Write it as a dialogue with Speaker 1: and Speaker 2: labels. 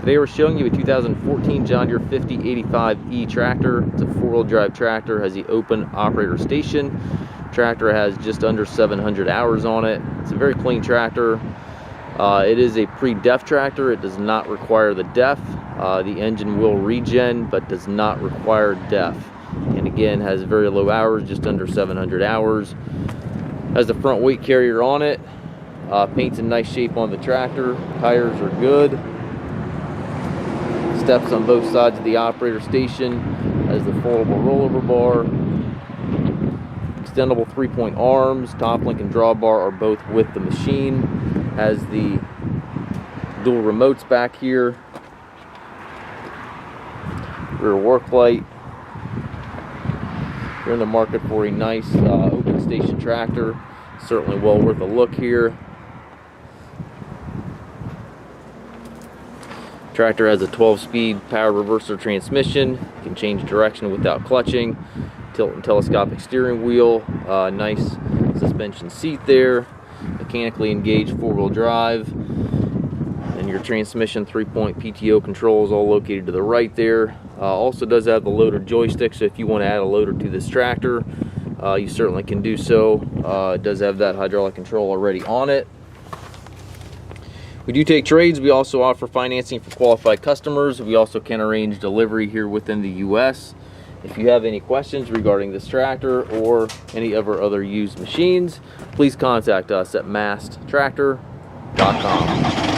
Speaker 1: Today we're showing you a 2014 John Deere 5085E tractor. It's a four-wheel drive tractor, has the open operator station. Tractor has just under 700 hours on it. It's a very clean tractor. It is a pre-def tractor. It does not require the def. The engine will regen, but does not require def. And again, has very low hours, just under 700 hours. Has the front weight carrier on it. Paint's in nice shape on the tractor. Tires are good. Steps on both sides of the operator station. Has the foldable rollover bar. Extendable 3-point arms. Top link and drawbar are both with the machine. Has the dual remotes back here. Rear work light. You're in the market for a nice open station tractor. Certainly well worth a look here. Tractor has a 12-speed power reverser transmission. You can change direction without clutching. Tilt and telescopic steering wheel. Nice suspension seat there. Mechanically engaged four-wheel drive. And your transmission 3-point PTO controls all located to the right there. Also does have the loader joystick, so if you want to add a loader to this tractor, you certainly can do so. It does have that hydraulic control already on it. We do take trades. We also offer financing for qualified customers. We also can arrange delivery here within the US. If you have any questions regarding this tractor or any of our other used machines, please contact us at masttractor.com.